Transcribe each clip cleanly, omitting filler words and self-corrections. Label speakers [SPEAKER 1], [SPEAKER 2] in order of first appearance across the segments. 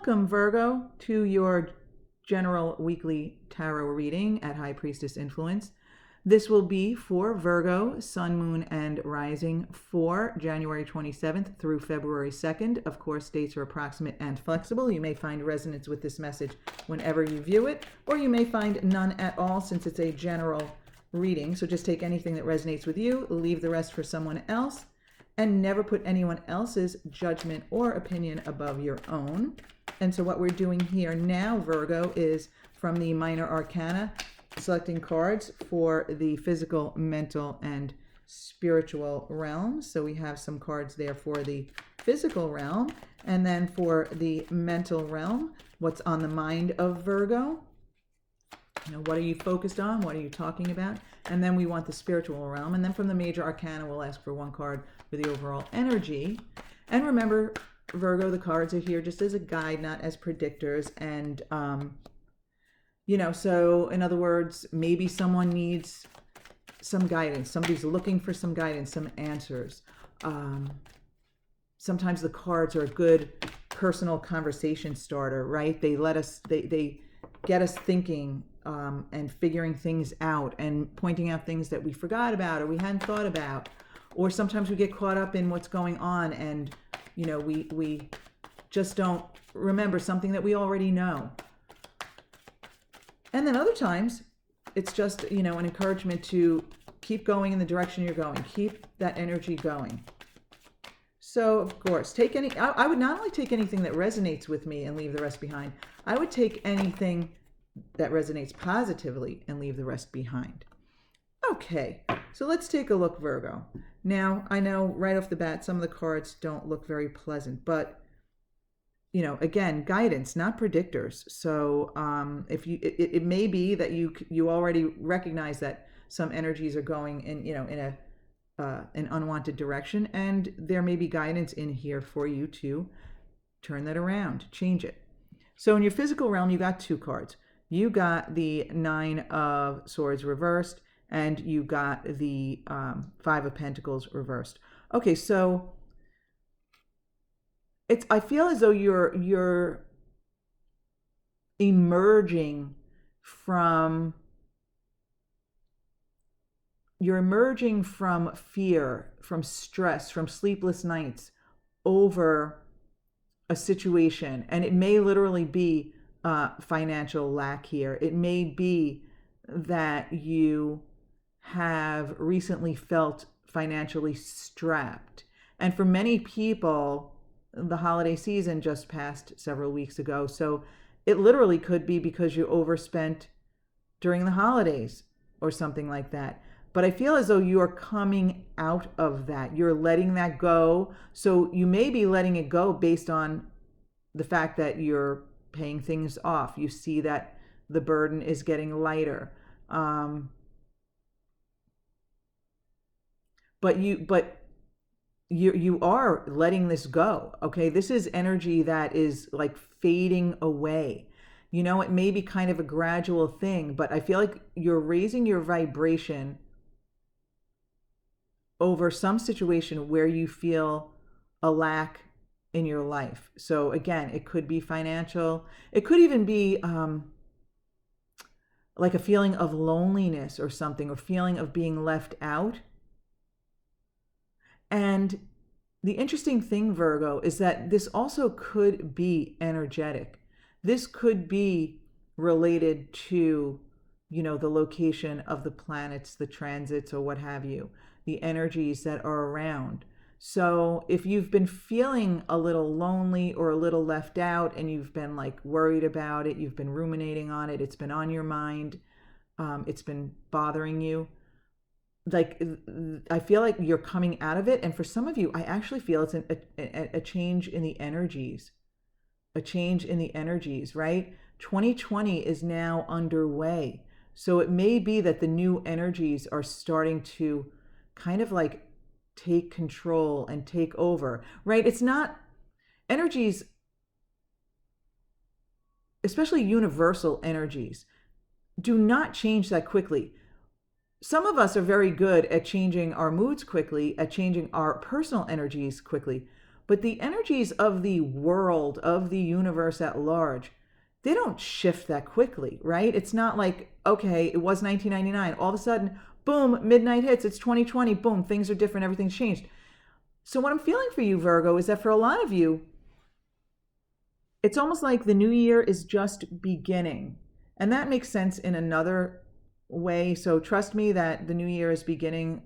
[SPEAKER 1] Welcome, Virgo, to your general weekly tarot reading at High Priestess Influence. This will be for Virgo, Sun, Moon, and Rising for January 27th through February 2nd. Of course, dates are approximate and flexible. You may find resonance with this message whenever you view it, or you may find none at all since it's a general reading. So just take anything that resonates with you, leave the rest for someone else, and never put anyone else's judgment or opinion above your own. And so what we're doing here now, Virgo, is from the Minor Arcana, selecting cards for the physical, mental, and spiritual realms. So we have some cards there for the physical realm, and then for the mental realm, what's on the mind of Virgo. What are you focused on? What are you talking about? And then we want the spiritual realm. And then from the Major Arcana, we'll ask for one card for the overall energy. And remember, Virgo, the cards are here just as a guide, not as predictors. And, so in other words, maybe someone needs some guidance. Somebody's looking for some guidance, some answers. Sometimes the cards are a good personal conversation starter, right? They get us thinking and figuring things out and pointing out things that we forgot about or we hadn't thought about. Or sometimes we get caught up in what's going on and, we just don't remember something that we already know. And then other times, it's just, an encouragement to keep going in the direction you're going. Keep that energy going. So, of course, I would not only take anything that resonates with me and leave the rest behind. I would take anything that resonates positively and leave the rest behind. Okay, so let's take a look, Virgo. Now, I know right off the bat, some of the cards don't look very pleasant, but again, guidance, not predictors. So if it may be that you already recognize that some energies are going in an unwanted direction, and there may be guidance in here for you to turn that around, change it. So in your physical realm, you got two cards. You got the Nine of Swords reversed, and you got the Five of Pentacles reversed. Okay, so I feel as though you're emerging from fear, from stress, from sleepless nights over a situation. And it may literally be financial lack here. It may be that you have recently felt financially strapped. And for many people, the holiday season just passed several weeks ago. So it literally could be because you overspent during the holidays or something like that. But I feel as though you are coming out of that. You're letting that go. So you may be letting it go based on the fact that you're paying things off. You see that the burden is getting lighter. But you are letting this go. Okay, this is energy that is like fading away. It may be kind of a gradual thing, but I feel like you're raising your vibration over some situation where you feel a lack in your life. So again, it could be financial. It could even be like a feeling of loneliness or something, or feeling of being left out. And the interesting thing, Virgo, is that this also could be energetic. This could be related to, the location of the planets, the transits, or what have you, the energies that are around. So if you've been feeling a little lonely or a little left out, and you've been like worried about it, you've been ruminating on it, it's been on your mind, it's been bothering you, like I feel like you're coming out of it. And for some of you, I actually feel it's a change in the energies, right? 2020 is now underway. So it may be that the new energies are starting to kind of like take control and take over, right? It's not energies, especially universal energies, do not change that quickly. Some of us are very good at changing our moods quickly, at changing our personal energies quickly. But the energies of the world, of the universe at large, they don't shift that quickly, right? It's not like, okay, it was 1999. All of a sudden, boom, midnight hits, it's 2020, boom, things are different, everything's changed. So what I'm feeling for you, Virgo, is that for a lot of you, it's almost like the new year is just beginning. And that makes sense in another way. So trust me that the new year is beginning,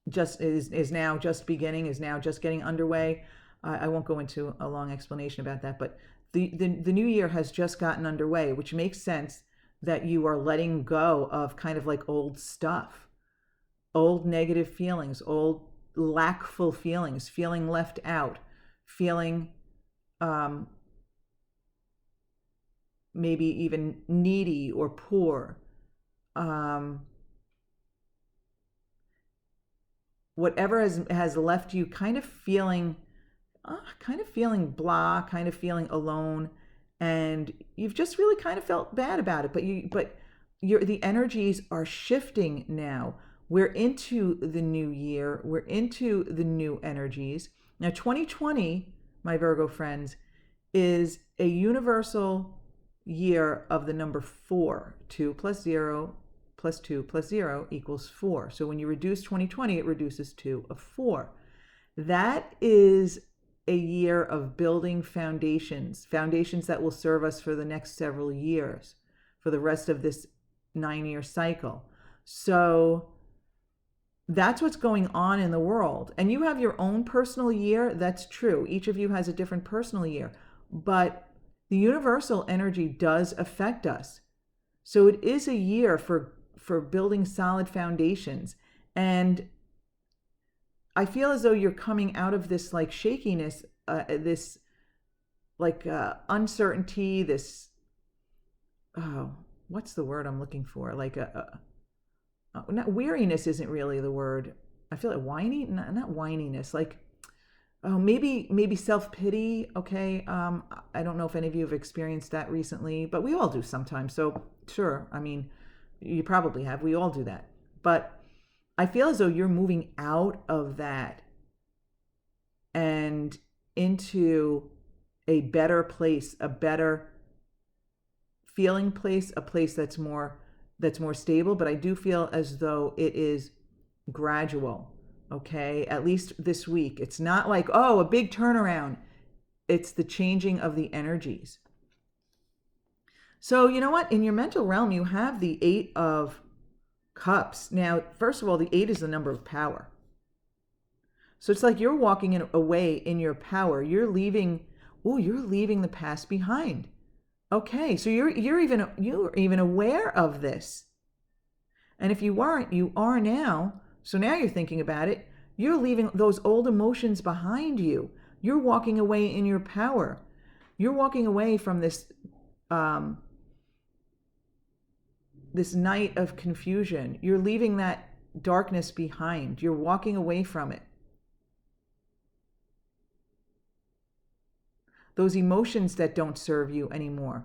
[SPEAKER 1] is now just beginning, is now just getting underway. I won't go into a long explanation about that, but the new year has just gotten underway, which makes sense that you are letting go of kind of like old stuff, old negative feelings, old lackful feelings, feeling left out, feeling maybe even needy or poor. Whatever has left you kind of feeling blah, kind of feeling alone, and you've just really kind of felt bad about it. But the energies are shifting now. We're into the new year. We're into the new energies. Now, 2020, my Virgo friends, is a universal year of the number 4. 2 plus 0 plus 2 plus 0 equals 4. So when you reduce 2020, it reduces to a 4. That is a year of building foundations that will serve us for the next several years, for the rest of this 9-year cycle. So that's what's going on in the world. And you have your own personal year. That's true. Each of you has a different personal year. But the universal energy does affect us. So it is a year for building solid foundations. And I feel as though you're coming out of this like shakiness, this like uncertainty, this, what's the word I'm looking for? Like not weariness isn't really the word. I feel like whiny, not whininess, like, maybe self-pity. Okay. I don't know if any of you have experienced that recently, but we all do sometimes. So sure. I mean, you probably have, we all do that, but I feel as though you're moving out of that and into a better place, a better feeling place, a place that's more stable. But I do feel as though it is gradual. Okay. At least this week. It's not like, a big turnaround. It's the changing of the energies. So you know what? In your mental realm, you have the 8 of Cups. Now, first of all, the 8 is the number of power. So it's like you're walking away in your power. You're leaving the past behind. Okay, so you're even aware of this. And if you weren't, you are now. So now you're thinking about it. You're leaving those old emotions behind you. You're walking away in your power. You're walking away from this night of confusion. You're leaving that darkness behind. You're walking away from it. Those emotions that don't serve you anymore.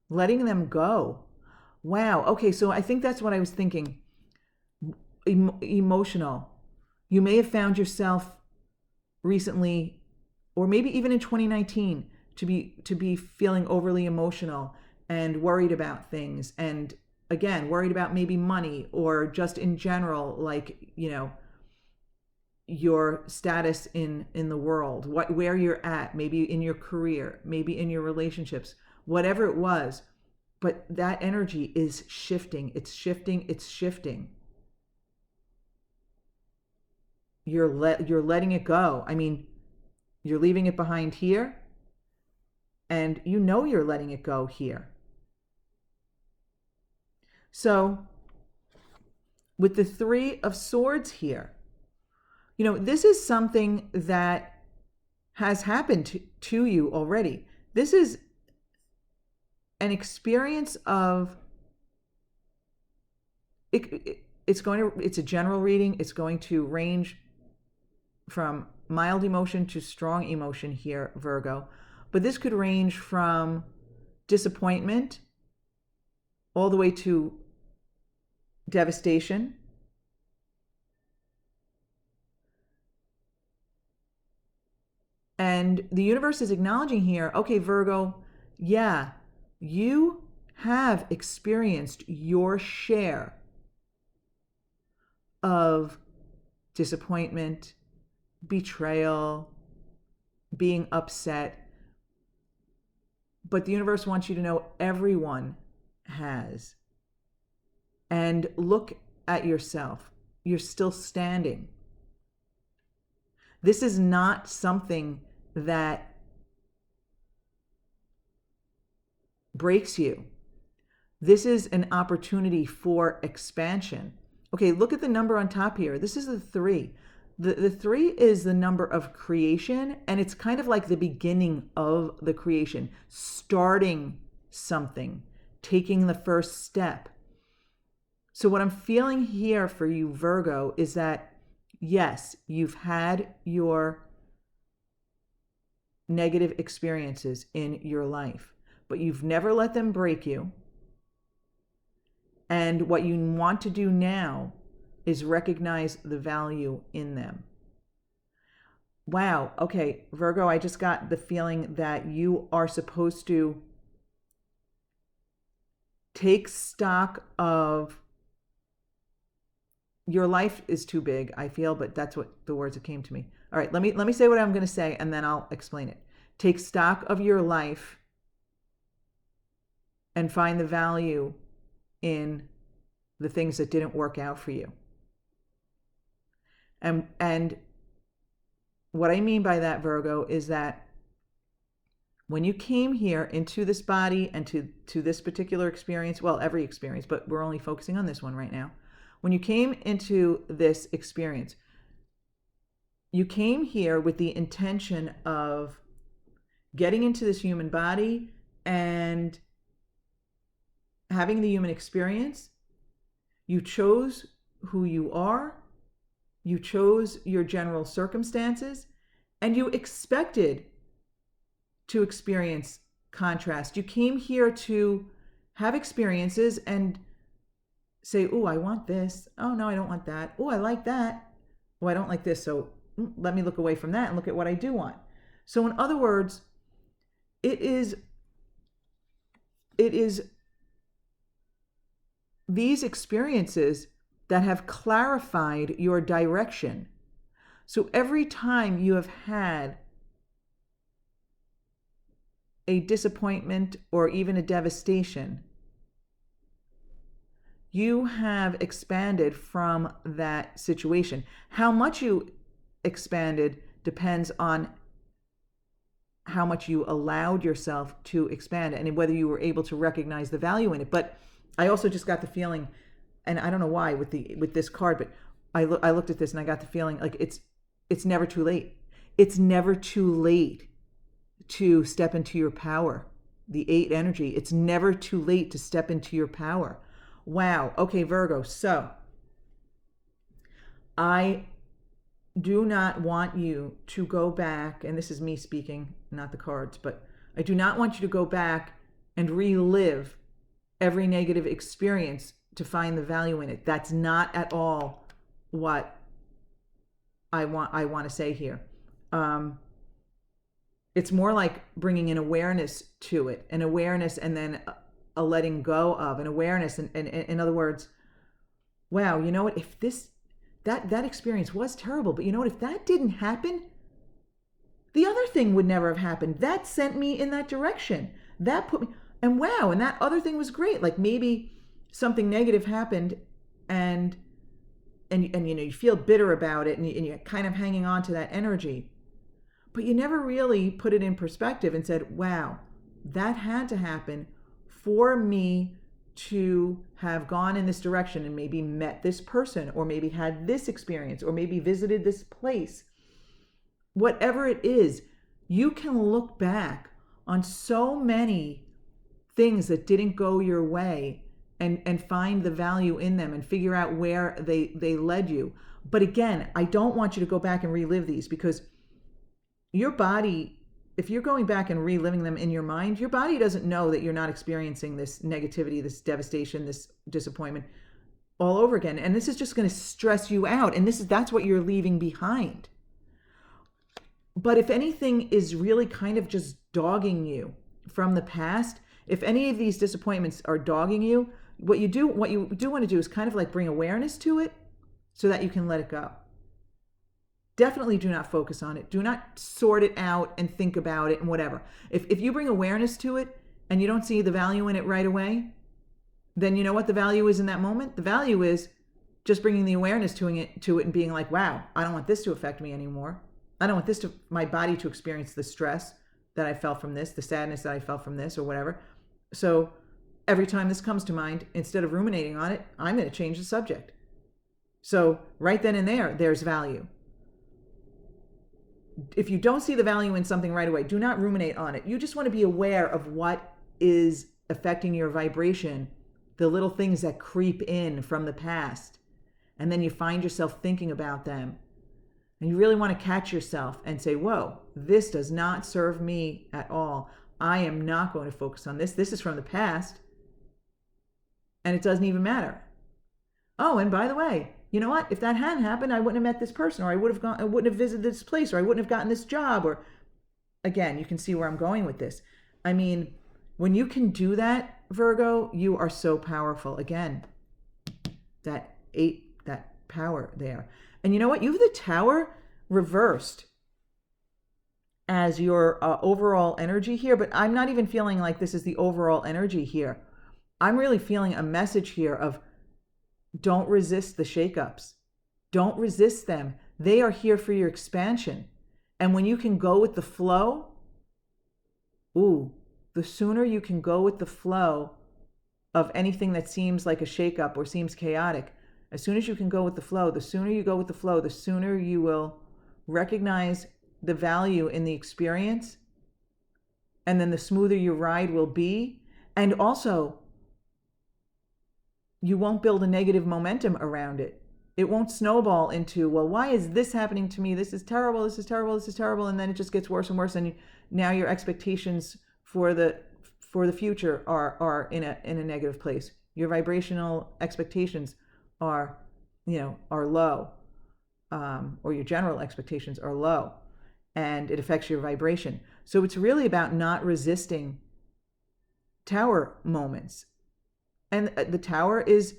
[SPEAKER 1] Letting them go. Wow. Okay, so I think that's what I was thinking. Emotional. You may have found yourself recently, or maybe even in 2019, to be feeling overly emotional and worried about things, and again, worried about maybe money, or just in general, like, your status in the world, where you're at, maybe in your career, maybe in your relationships, whatever it was. But that energy is shifting. It's shifting. You're letting it go. I mean, you're leaving it behind here, and you're letting it go here. So with the 3 of Swords here, this is something that has happened to you already. This is an experience of it. It's a general reading. It's going to range from mild emotion to strong emotion here, Virgo. But this could range from disappointment all the way to devastation. And the universe is acknowledging here, okay, Virgo, yeah, you have experienced your share of disappointment, betrayal, being upset. But the universe wants you to know everyone has. And look at yourself. You're still standing. This is not something that breaks you. This is an opportunity for expansion. Okay, look at the number on top here. This is the 3. The 3 is the number of creation, and it's kind of like the beginning of the creation, starting something, taking the first step. So what I'm feeling here for you, Virgo, is that yes, you've had your negative experiences in your life, but you've never let them break you. And what you want to do now is recognize the value in them. Wow, okay, Virgo, I just got the feeling that you are supposed to take stock of your life is too big, I feel, but that's what the words that came to me. All right, let me say what I'm going to say, and then I'll explain it. Take stock of your life and find the value in the things that didn't work out for you. And what I mean by that, Virgo, is that when you came here into this body and to this particular experience, well, every experience, but we're only focusing on this one right now. When you came into this experience, you came here with the intention of getting into this human body and having the human experience. You chose who you are, you chose your general circumstances, and you expected to experience contrast. You came here to have experiences and say, oh, I want this. Oh, no, I don't want that. Oh, I like that. Oh, I don't like this. So let me look away from that and look at what I do want. So in other words, it is these experiences that have clarified your direction. So every time you have had a disappointment or even a devastation, you have expanded from that situation. How much you expanded depends on how much you allowed yourself to expand and whether you were able to recognize the value in it. But I also just got the feeling, and I don't know why with this card, but I looked at this and I got the feeling like it's never too late. It's never too late to step into your power. The 8 energy, it's never too late to step into your power. Wow. Okay, Virgo. So I do not want you to go back, and this is me speaking, not the cards, but I do not want you to go back and relive every negative experience to find the value in it. That's not at all what I want to say here. It's more like bringing an awareness to it, an awareness and then a letting go of, an awareness. And in other words, wow, you know what? If that experience was terrible, but you know what? If that didn't happen, the other thing would never have happened. That sent me in that direction. That put me, and wow, and that other thing was great. Like maybe something negative happened and you know, you feel bitter about it and you're kind of hanging on to that energy. But you never really put it in perspective and said, wow, that had to happen for me to have gone in this direction and maybe met this person or maybe had this experience or maybe visited this place. Whatever it is, you can look back on so many things that didn't go your way and find the value in them and figure out where they led you. But again, I don't want you to go back and relive these, because your body, if you're going back and reliving them in your mind, your body doesn't know that you're not experiencing this negativity, this devastation, this disappointment all over again. And this is just going to stress you out. And that's what you're leaving behind. But if anything is really kind of just dogging you from the past, if any of these disappointments are dogging you, what you do want to do is kind of like bring awareness to it so that you can let it go. Definitely do not focus on it. Do not sort it out and think about it and whatever. If you bring awareness to it and you don't see the value in it right away, then you know what the value is in that moment? The value is just bringing the awareness to it and being like, wow, I don't want this to affect me anymore. I don't want my body to experience the stress that I felt from this, the sadness that I felt from this or whatever. So every time this comes to mind, instead of ruminating on it, I'm going to change the subject. So right then and there, there's value. If you don't see the value in something right away, do not ruminate on it. You just want to be aware of what is affecting your vibration, the little things that creep in from the past. And then you find yourself thinking about them. And you really want to catch yourself and say, whoa, this does not serve me at all. I am not going to focus on this. This is from the past. And it doesn't even matter. Oh, and by the way, you know what? If that hadn't happened, I wouldn't have met this person, or I wouldn't have visited this place, or I wouldn't have gotten this job, or again, you can see where I'm going with this. I mean, when you can do that, Virgo, you are so powerful. Again, that power there. And you know what? You have the Tower reversed as your overall energy here, but I'm not even feeling like this is the overall energy here. I'm really feeling a message here of don't resist the shakeups. Don't resist them. They are here for your expansion. And when you can go with the flow, the sooner you can go with the flow of anything that seems like a shakeup or seems chaotic, as soon as you can go with the flow, the sooner you go with the flow, the sooner you will recognize the value in the experience. And then the smoother your ride will be. And also, you won't build a negative momentum around it. It won't snowball into, well, why is this happening to me? This is terrible, this is terrible, this is terrible. And then it just gets worse and worse. And now your expectations for the future are in a negative place. Your vibrational expectations are low, or your general expectations are low, and it affects your vibration. So it's really about not resisting Tower moments. And the Tower is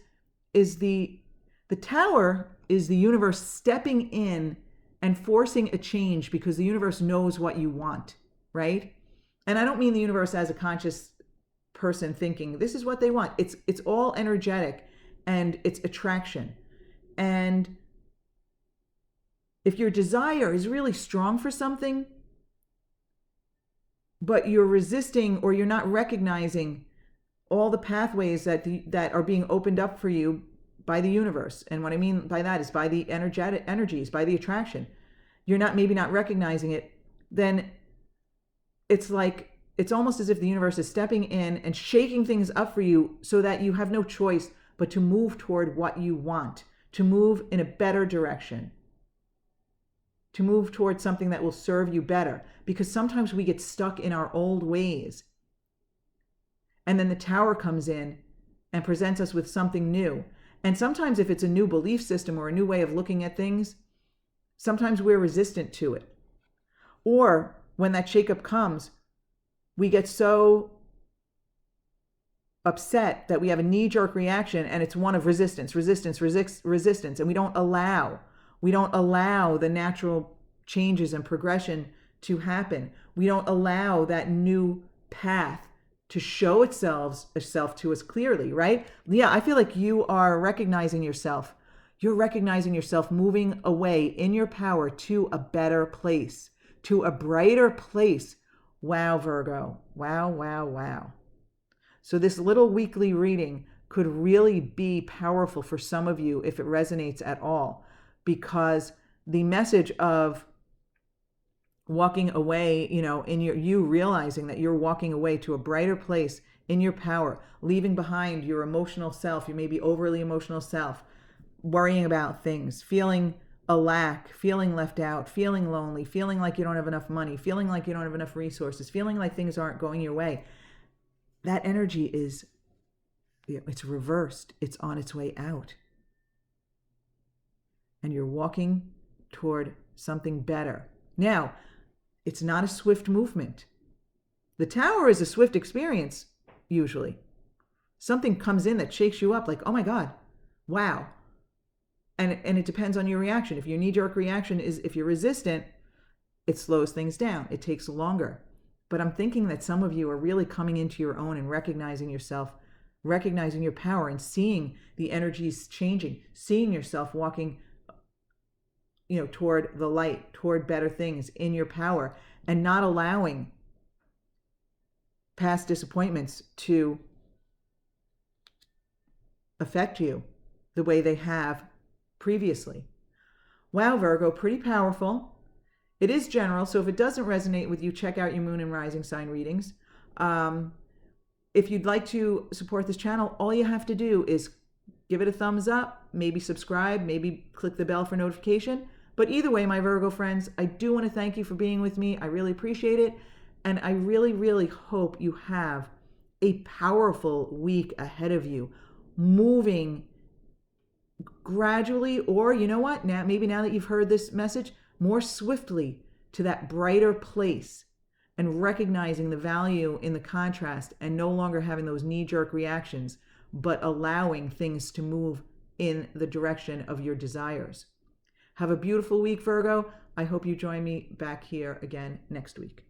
[SPEAKER 1] the Tower is the universe stepping in and forcing a change because the universe knows what you want, right? And I don't mean the universe as a conscious person thinking this is what they want. It's all energetic and it's attraction. And if your desire is really strong for something, but you're resisting or you're not recognizing all the pathways that are being opened up for you by the universe. And what I mean by that is by the energetic energies, by the attraction. You're maybe not recognizing it, then it's almost as if the universe is stepping in and shaking things up for you so that you have no choice but to move toward what you want, to move in a better direction, to move towards something that will serve you better. Because sometimes we get stuck in our old ways. And then the Tower comes in and presents us with something new. And sometimes if it's a new belief system or a new way of looking at things, sometimes we're resistant to it. Or when that shakeup comes, we get so upset that we have a knee-jerk reaction, and it's one of resistance, and we don't allow the natural changes and progression to happen. We don't allow that new path to show itself to us clearly, right? Yeah, I feel like you are recognizing yourself. You're recognizing yourself moving away in your power to a better place, to a brighter place. Wow, Virgo. Wow, wow, wow. So this little weekly reading could really be powerful for some of you if it resonates at all, because the message of walking away, in you realizing that you're walking away to a brighter place in your power, leaving behind your emotional self, your maybe overly emotional self, worrying about things, feeling a lack, feeling left out, feeling lonely, feeling like you don't have enough money, feeling like you don't have enough resources, feeling like things aren't going your way. That energy it's reversed. It's on its way out. And you're walking toward something better. Now, It's not a swift movement. The Tower is a swift experience, usually. Something comes in that shakes you up like, oh my God, wow. And it depends on your reaction. If your knee-jerk reaction is if you're resistant, it slows things down. It takes longer. But I'm thinking that some of you are really coming into your own and recognizing yourself, recognizing your power and seeing the energies changing, seeing yourself walking, toward the light, toward better things in your power, and not allowing past disappointments to affect you the way they have previously. Wow, Virgo, pretty powerful. It is general, so if it doesn't resonate with you, check out your moon and rising sign readings. If you'd like to support this channel, all you have to do is give it a thumbs up, maybe subscribe, maybe click the bell for notification. But either way, my Virgo friends, I do want to thank you for being with me. I really appreciate it. And I really, really hope you have a powerful week ahead of you, moving gradually, or you know what, maybe now that you've heard this message, more swiftly to that brighter place, and recognizing the value in the contrast and no longer having those knee-jerk reactions, but allowing things to move in the direction of your desires. Have a beautiful week, Virgo. I hope you join me back here again next week.